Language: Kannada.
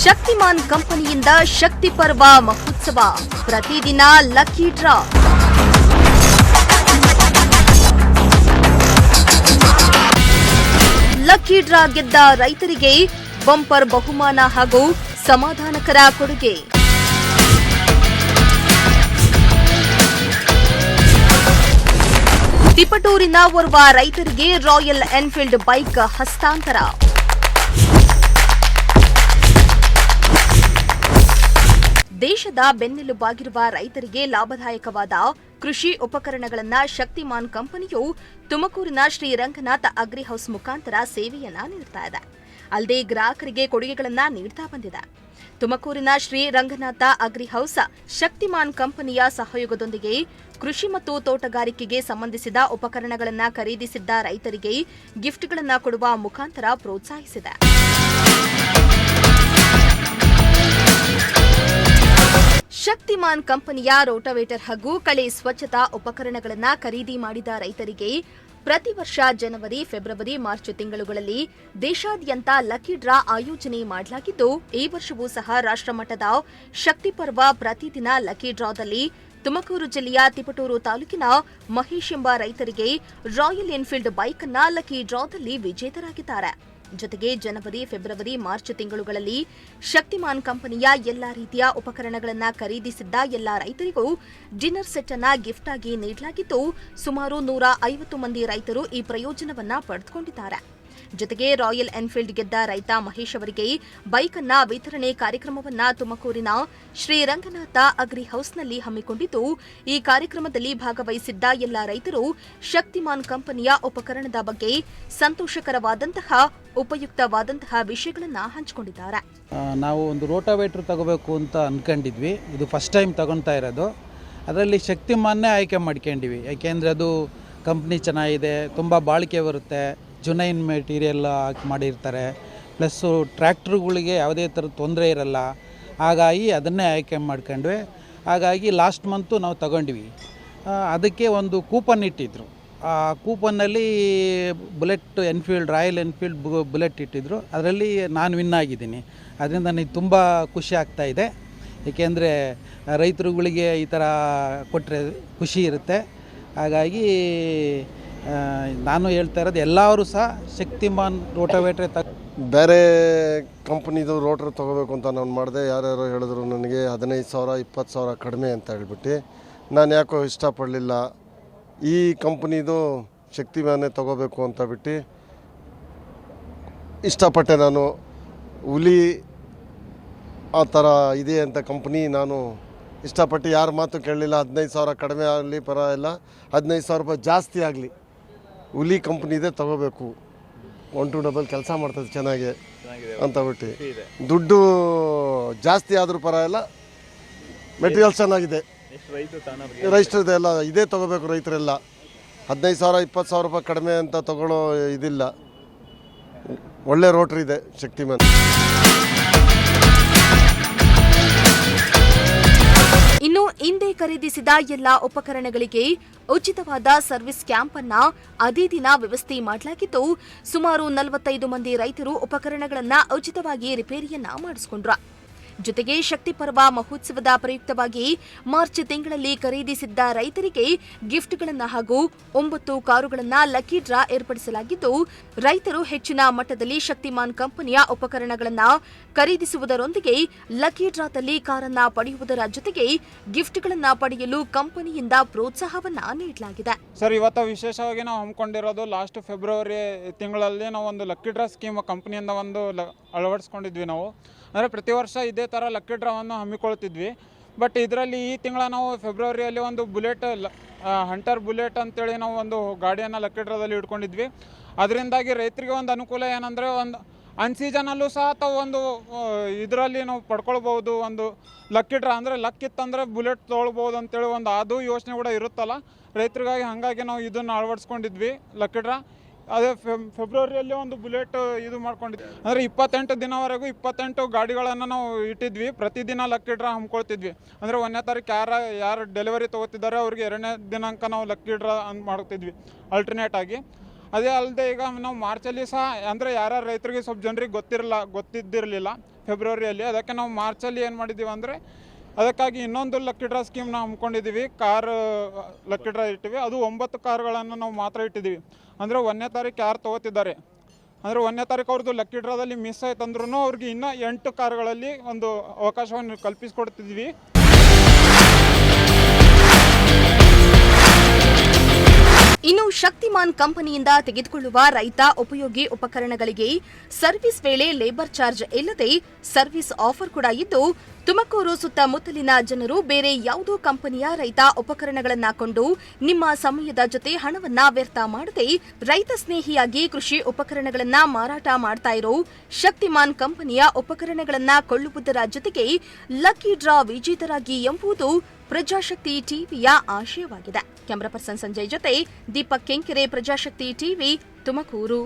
ಶಕ್ತಿಮಾನ್ ಕಂಪನಿಯಿಂದ ಶಕ್ತಿ ಪರ್ವ ಮಹೋತ್ಸವ ಪ್ರತಿದಿನ ಲಕ್ಕಿ ಡ್ರಾ. ಲಕ್ಕಿ ಡ್ರಾ ಗೆದ್ದ ರೈತರಿಗೆ ಬಂಪರ್ ಬಹುಮಾನ ಹಾಗೂ ಸಮಾಧಾನಕರ ಕೊಡುಗೆ. ತಿಪಟೂರಿನ ಓರ್ವ ರೈತರಿಗೆ ರಾಯಲ್ ಎನ್ಫೀಲ್ಡ್ ಬೈಕ್ ಹಸ್ತಾಂತರ. ದೇಶದ ಬೆನ್ನೆಲುಬಾಗಿರುವ ರೈತರಿಗೆ ಲಾಭದಾಯಕವಾದ ಕೃಷಿ ಉಪಕರಣಗಳನ್ನು ಶಕ್ತಿಮಾನ್ ಕಂಪನಿಯು ತುಮಕೂರಿನ ಶ್ರೀರಂಗನಾಥ ಅಗ್ರಿ ಹೌಸ್ ಮುಖಾಂತರ ಸೇವೆಯನ್ನ ನೀಡ್ತಾ ಇದೆ. ಅಲ್ಲದೆ ಗ್ರಾಹಕರಿಗೆ ಕೊಡುಗೆಗಳನ್ನ ನೀಡ್ತಾ ಬಂದಿದೆ. ತುಮಕೂರಿನ ಶ್ರೀರಂಗನಾಥ ಅಗ್ರಿ ಹೌಸ್ ಶಕ್ತಿಮಾನ್ ಕಂಪನಿಯ ಸಹಯೋಗದೊಂದಿಗೆ ಕೃಷಿ ಮತ್ತು ತೋಟಗಾರಿಕೆಗೆ ಸಂಬಂಧಿಸಿದ ಉಪಕರಣಗಳನ್ನು ಖರೀದಿಸಿದ್ದ ರೈತರಿಗೆ ಗಿಫ್ಟ್ಗಳನ್ನು ಕೊಡುವ ಮುಖಾಂತರ ಪ್ರೋತ್ಸಾಹಿಸಿದೆ. ಶಕ್ತಿಮಾನ್ ಕಂಪನಿಯ ರೋಟಾವೇಟರ್ ಹಾಗೂ ಕಳೆ ಸ್ವಚ್ಛತಾ ಉಪಕರಣಗಳನ್ನು ಖರೀದಿ ಮಾಡಿದ ರೈತರಿಗೆ ಪ್ರತಿ ವರ್ಷ ಜನವರಿ, ಫೆಬ್ರವರಿ, ಮಾರ್ಚ್ ತಿಂಗಳುಗಳಲ್ಲಿ ದೇಶಾದ್ಯಂತ ಲಕ್ಕಿ ಡ್ರಾ ಆಯೋಜನೆ ಮಾಡಲಾಗಿದ್ದು, ಈ ವರ್ಷವೂ ಸಹ ರಾಷ್ಟ್ರಮಟ್ಟದ ಶಕ್ತಿ ಪರ್ವ ಪ್ರತಿದಿನ ಲಕ್ಕಿ ಡ್ರಾದಲ್ಲಿ ತುಮಕೂರು ಜಿಲ್ಲೆಯ ತಿಪಟೂರು ತಾಲೂಕಿನ ಮಹೇಶ್ ಎಂಬ ರೈತರಿಗೆ ರಾಯಲ್ ಎನ್ಫೀಲ್ಡ್ ಬೈಕ್ ಅನ್ನ ಲಕ್ಕಿ ಡ್ರಾದಲ್ಲಿ ವಿಜೇತರಾಗಿದ್ದಾರೆ. ಜೊತೆಗೆ ಜನವರಿ, ಫೆಬ್ರವರಿ, ಮಾರ್ಚ್ ತಿಂಗಳುಗಳಲ್ಲಿ ಶಕ್ತಿಮಾನ್ ಕಂಪನಿಯ ಎಲ್ಲಾ ರೀತಿಯ ಉಪಕರಣಗಳನ್ನು ಖರೀದಿಸಿದ್ದ ಎಲ್ಲಾ ರೈತರಿಗೂ ಡಿನ್ನರ್ ಸೆಟ್ ಅನ್ನ ಗಿಫ್ಟ್ ಆಗಿ ನೀಡಲಾಗಿದ್ದು, ಸುಮಾರು 150 ಮಂದಿ ರೈತರು ಈ ಪ್ರಯೋಜನವನ್ನ ಪಡೆದುಕೊಂಡಿದ್ದಾರೆ. ಜೊತೆಗೆ ರಾಯಲ್ ಎನ್ಫೀಲ್ಡ್ ಗೆದ್ದ ರೈತ ಮಹೇಶ್ ಅವರಿಗೆ ಬೈಕ್ ಅನ್ನ ವಿತರಣೆ ಕಾರ್ಯಕ್ರಮವನ್ನ ತುಮಕೂರಿನ ಶ್ರೀರಂಗನಾಥ ಅಗ್ರಿ ಹೌಸ್ನಲ್ಲಿ ಹಮ್ಮಿಕೊಂಡಿದ್ದು, ಈ ಕಾರ್ಯಕ್ರಮದಲ್ಲಿ ಭಾಗವಹಿಸಿದ್ದ ಎಲ್ಲ ರೈತರು ಶಕ್ತಿಮಾನ್ ಕಂಪನಿಯ ಉಪಕರಣದ ಬಗ್ಗೆ ಸಂತೋಷಕರವಾದಂತಹ ಉಪಯುಕ್ತವಾದಂತಹ ವಿಷಯಗಳನ್ನು ಹಂಚಿಕೊಂಡಿದ್ದಾರೆ. ನಾವು ಒಂದು ರೋಟಾವೇಟರ್ ತಗೋಬೇಕು ಅಂತ ಅನ್ಕೊಂಡಿದ್ವಿ. ಇದು ಫಸ್ಟ್ ಟೈಮ್ ತಗೊತಾ ಇರೋದು. ಅದರಲ್ಲಿ ಶಕ್ತಿಮಾನ್ನೇ ಆಯ್ಕೆ ಮಾಡ್ಕೊಂಡಿವಿ. ಯಾಕೆಂದರೆ ಅದು ಕಂಪ್ನಿ ಚೆನ್ನಾಗಿದೆ, ತುಂಬ ಬಾಳಿಕೆ ಬರುತ್ತೆ, ಜುನೈನ್ ಮೆಟೀರಿಯಲ್ ಹಾಕಿ ಮಾಡಿರ್ತಾರೆ, ಪ್ಲಸ್ಸು ಟ್ರ್ಯಾಕ್ಟ್ರುಗಳಿಗೆ ಯಾವುದೇ ಥರದ ತೊಂದರೆ ಇರಲ್ಲ. ಹಾಗಾಗಿ ಅದನ್ನೇ ಆಯ್ಕೆ ಮಾಡ್ಕೊಂಡ್ವಿ. ಹಾಗಾಗಿ ಲಾಸ್ಟ್ ಮಂತು ನಾವು ತಗೊಂಡ್ವಿ. ಅದಕ್ಕೆ ಒಂದು ಕೂಪನ್ ಇಟ್ಟಿದ್ರು. ಆ ಕೂಪನ್ನಲ್ಲಿ Bullet Enfield, Royal Enfield Bullet ಇಟ್ಟಿದ್ರು. ಅದರಲ್ಲಿ ನಾನು ವಿನ್ ಆಗಿದ್ದೀನಿ. ಅದರಿಂದ ನನಗೆ ತುಂಬ ಖುಷಿ ಆಗ್ತಾಯಿದೆ. ಏಕೆಂದರೆ ರೈತರುಗಳಿಗೆ ಈ ಥರ ಕೊಟ್ಟರೆ ಖುಷಿ ಇರುತ್ತೆ. ಹಾಗಾಗಿ ನಾನು ಹೇಳ್ತಾ ಇರೋದು ಎಲ್ಲರೂ ಸಹ ಶಕ್ತಿಮಾನ್ ರೋಟಾವೇಟ್ರೆ ಬೇರೆ ಕಂಪ್ನಿದು ರೋಟ್ರ್ ತೊಗೋಬೇಕು ಅಂತ ನಾನು ಮಾಡಿದೆ. ಯಾರ್ಯಾರು ಹೇಳಿದ್ರು ನನಗೆ 15,000 20,000 ಕಡಿಮೆ ಅಂತ ಹೇಳ್ಬಿಟ್ಟು ನಾನು ಯಾಕೋ ಇಷ್ಟಪಡಲಿಲ್ಲ. ಈ ಕಂಪ್ನಿದು ಶಕ್ತಿಮಾನೇ ತೊಗೋಬೇಕು ಅಂತ ಬಿಟ್ಟು ಇಷ್ಟಪಟ್ಟೆ. ನಾನು ಹುಲಿ ಆ ಥರ ಇದೆ ಅಂತ ಕಂಪ್ನಿ ನಾನು ಇಷ್ಟಪಟ್ಟು ಯಾರ ಮಾತು ಕೇಳಲಿಲ್ಲ. 15,000 ಕಡಿಮೆ ಆಗಲಿ ಪರವಾಗಿಲ್ಲ, 15,000 ರೂಪಾಯಿ ಜಾಸ್ತಿ ಆಗಲಿ, ಹುಲಿ ಕಂಪ್ನಿದೆ ತೊಗೋಬೇಕು, 1-2 ಡಬಲ್ ಕೆಲಸ ಮಾಡ್ತದೆ ಚೆನ್ನಾಗಿ ಅಂತ ಬಿಟ್ಟು. ದುಡ್ಡು ಜಾಸ್ತಿ ಆದರೂ ಪರವಾಗಿಲ್ಲ, ಮೆಟೀರಿಯಲ್ಸ್ ಚೆನ್ನಾಗಿದೆ, ರೈತರದ್ದು ಎಲ್ಲ ಇದೇ ತೊಗೋಬೇಕು. ರೈತರೆಲ್ಲ 15,000 20,000 ರೂಪಾಯಿ ಕಡಿಮೆ ಅಂತ ತೊಗೊಳ್ಳೋ ಇದಿಲ್ಲ. ಒಳ್ಳೆ ರೋಟ್ರ್ ಇದೆ ಶಕ್ತಿಮಾನ್. ಇನ್ನು ಹಿಂದೆ ಖರೀದಿಸಿದ ಎಲ್ಲ ಉಪಕರಣಗಳಿಗೆ ಉಚಿತವಾದ ಸರ್ವಿಸ್ ಕ್ಯಾಂಪ್ ಅನ್ನ ಅದೇ ದಿನ ವ್ಯವಸ್ಥೆ ಮಾಡಲಾಗಿದ್ದು, ಸುಮಾರು 45 ಮಂದಿ ರೈತರು ಉಪಕರಣಗಳನ್ನು ಉಚಿತವಾಗಿ ರಿಪೇರಿಯನ್ನ ಮಾಡಿಸಿಕೊಂಡ್ರು. ಜೊತೆಗೆ ಶಕ್ತಿ ಪರ್ವ ಮಹೋತ್ಸವದ ಪ್ರಯುಕ್ತವಾಗಿ ಮಾರ್ಚ್ ತಿಂಗಳಲ್ಲಿ ಖರೀದಿಸಿದ್ದ ರೈತರಿಗೆ ಗಿಫ್ಟ್ಗಳನ್ನು ಹಾಗೂ 9 ಕಾರುಗಳನ್ನು ಲಕ್ಕಿ ಡ್ರಾ ಏರ್ಪಡಿಸಲಾಗಿದ್ದು, ರೈತರು ಹೆಚ್ಚಿನ ಮಟ್ಟದಲ್ಲಿ ಶಕ್ತಿಮಾನ್ ಕಂಪನಿಯ ಉಪಕರಣಗಳನ್ನು ಖರೀದಿಸುವುದರೊಂದಿಗೆ ಲಕ್ಕಿ ಡ್ರಾದಲ್ಲಿ ಕಾರನ್ನ ಪಡೆಯುವುದರ ಜೊತೆಗೆ ಗಿಫ್ಟ್ಗಳನ್ನು ಪಡೆಯಲು ಕಂಪನಿಯಿಂದ ಪ್ರೋತ್ಸಾಹವನ್ನ ನೀಡಲಾಗಿದೆ. ಸರ್, ಇವತ್ತು ವಿಶೇಷವಾಗಿ ನಾವು ಹಮ್ಮಿಕೊಂಡಿರೋದು ಲಾಸ್ಟ್ ಫೆಬ್ರವರಿ ತಿಂಗಳಲ್ಲಿ ನಾವು ಒಂದು ಲಕ್ಕಿ ಡ್ರಾ ಸ್ಕೀಮ್ ಕಂಪನಿಯಿಂದ ಒಂದು ಅಳವಡಿಸ್ಕೊಂಡಿದ್ವಿ. ನಾವು ಅಂದರೆ ಪ್ರತಿ ವರ್ಷ ಇದೇ ಥರ ಲಕ್ಕಿ ಡ್ರಾವನ್ನು ಹಮ್ಮಿಕೊಳ್ತಿದ್ವಿ. ಬಟ್ ಇದರಲ್ಲಿ ಈ ತಿಂಗಳ ನಾವು ಫೆಬ್ರವರಿಯಲ್ಲಿ ಒಂದು ಬುಲೆಟ್ ಹಂಟರ್ ಬುಲೆಟ್ ಅಂತೇಳಿ ನಾವು ಒಂದು ಗಾಡಿಯನ್ನು ಲಕ್ಕಿ ಡ್ರಾದಲ್ಲಿ ಇಟ್ಕೊಂಡಿದ್ವಿ. ಅದರಿಂದಾಗಿ ರೈತರಿಗೆ ಒಂದು ಅನುಕೂಲ ಏನಂದರೆ, ಒಂದು ಅನ್ಸೀಸನಲ್ಲೂ ಸಹ ತಾವು ಒಂದು ಇದರಲ್ಲಿ ನಾವು ಪಡ್ಕೊಳ್ಬೋದು. ಒಂದು ಲಕ್ಕಿ ಡ್ರಾ ಅಂದರೆ ಲಕ್ಕಿತ್ತಂದರೆ ಬುಲೆಟ್ ತೊಗೊಳ್ಬೋದು ಅಂತೇಳಿ ಒಂದು ಅದು ಯೋಚನೆ ಕೂಡ ಇರುತ್ತಲ್ಲ ರೈತರಿಗಾಗಿ. ಹಾಗಾಗಿ ನಾವು ಇದನ್ನು ಅಳವಡಿಸ್ಕೊಂಡಿದ್ವಿ ಲಕ್ಕಿ ಡ್ರಾ. ಅದೇ ಫೆಬ್ರವರಿಯಲ್ಲಿ ಒಂದು ಬುಲೆಟ್ ಇದು ಮಾಡ್ಕೊಂಡಿದ್ವಿ. ಅಂದರೆ 28 ದಿನವರೆಗೂ 28 ಗಾಡಿಗಳನ್ನು ನಾವು ಇಟ್ಟಿದ್ವಿ. ಪ್ರತಿದಿನ ಲಕ್ಕಿ ಡ್ರಾ ಹಮ್ಮಿಕೊಳ್ತಿದ್ವಿ. ಅಂದರೆ 1ನೇ ತಾರೀಕು ಯಾರು ಡೆಲಿವರಿ ತೊಗೋತಿದ್ದಾರೆ ಅವ್ರಿಗೆ 2ನೇ ದಿನಾಂಕ ನಾವು ಲಕ್ಕಿ ಡ್ರಾ ಅಂತ ಮಾಡ್ತಿದ್ವಿ ಅಲ್ಟರ್ನೇಟ್ ಆಗಿ. ಅದೇ ಅಲ್ಲದೆ ಈಗ ನಾವು ಮಾರ್ಚಲ್ಲಿ ಸಹ ಅಂದರೆ ಯಾರ್ಯಾರು ರೈತರಿಗೆ ಸ್ವಲ್ಪ ಜನರಿಗೆ ಗೊತ್ತಿದ್ದಿರಲಿಲ್ಲ ಫೆಬ್ರವರಿಯಲ್ಲಿ, ಅದಕ್ಕೆ ನಾವು ಮಾರ್ಚಲ್ಲಿ ಏನು ಮಾಡಿದ್ದೀವಿ ಅಂದರೆ ಅದಕ್ಕಾಗಿ ಇನ್ನೊಂದು ಲಕ್ಕಿ ಡ್ರಾ ಸ್ಕೀಮ್ ನಾವು ಹಮ್ಮಿಕೊಂಡಿದ್ದೀವಿ. ಕಾರ್ ಲಕ್ಕಿ ಡ್ರಾ ಇಟ್ಟಿವಿ, ಅದು 9 ಕಾರುಗಳನ್ನು ನಾವು ಮಾತ್ರ ಇಟ್ಟಿದ್ದೀವಿ. ಅಂದರೆ 1ನೇ ತಾರೀಕು ಯಾರು ತೊಗೋತಿದ್ದಾರೆ ಅಂದರೆ 1ನೇ ತಾರೀಕು ಅವ್ರದ್ದು ಲಕ್ಕಿ ಡ್ರಾದಲ್ಲಿ ಮಿಸ್ ಆಯ್ತಂದ್ರೂ ಅವ್ರಿಗೆ ಇನ್ನೂ 8 ಕಾರುಗಳಲ್ಲಿ ಒಂದು ಅವಕಾಶವನ್ನು ಕಲ್ಪಿಸಿಕೊಡ್ತಿದ್ವಿ. ಇನ್ನು ಶಕ್ತಿಮಾನ್ ಕಂಪನಿಯಿಂದ ತೆಗೆದುಕೊಳ್ಳುವ ರೈತ ಉಪಯೋಗಿ ಉಪಕರಣಗಳಿಗೆ ಸರ್ವಿಸ್ ವೇಳೆ ಲೇಬರ್ ಚಾರ್ಜ್ ಇಲ್ಲದೆ ಸರ್ವಿಸ್ ಆಫರ್ ಕೂಡ ಇದ್ದು, ತುಮಕೂರು ಸುತ್ತಮುತ್ತಲಿನ ಜನರು ಬೇರೆ ಯಾವುದೋ ಕಂಪನಿಯ ರೈತ ಉಪಕರಣಗಳನ್ನ ಕೊಂಡು ನಿಮ್ಮ ಸಮಯದ ಜೊತೆ ಹಣವನ್ನ ವ್ಯರ್ಥ ಮಾಡದೆ ರೈತ ಸ್ನೇಹಿಯಾಗಿ ಕೃಷಿ ಉಪಕರಣಗಳನ್ನ ಮಾರಾಟ ಮಾಡ್ತಾ ಇರೋ ಶಕ್ತಿಮಾನ್ ಕಂಪನಿಯ ಉಪಕರಣಗಳನ್ನ ಕೊಳ್ಳುವುದರ ಜೊತೆಗೆ ಲಕ್ಕಿ ಡ್ರಾ ವಿಜೇತರಾಗಿ ಎಂಬುದು ಪ್ರಜಾಶಕ್ತಿ ಟಿವಿಯ ಆಶಯವಾಗಿದೆ. ಕ್ಯಾಮರಾ ಪರ್ಸನ್ ಸಂಜಯ್ ಜೊತೆ ದೀಪಕ್ ಕೆಂಕೆರೆ, ಪ್ರಜಾಶಕ್ತಿ ಟಿವಿ, ತುಮಕೂರು.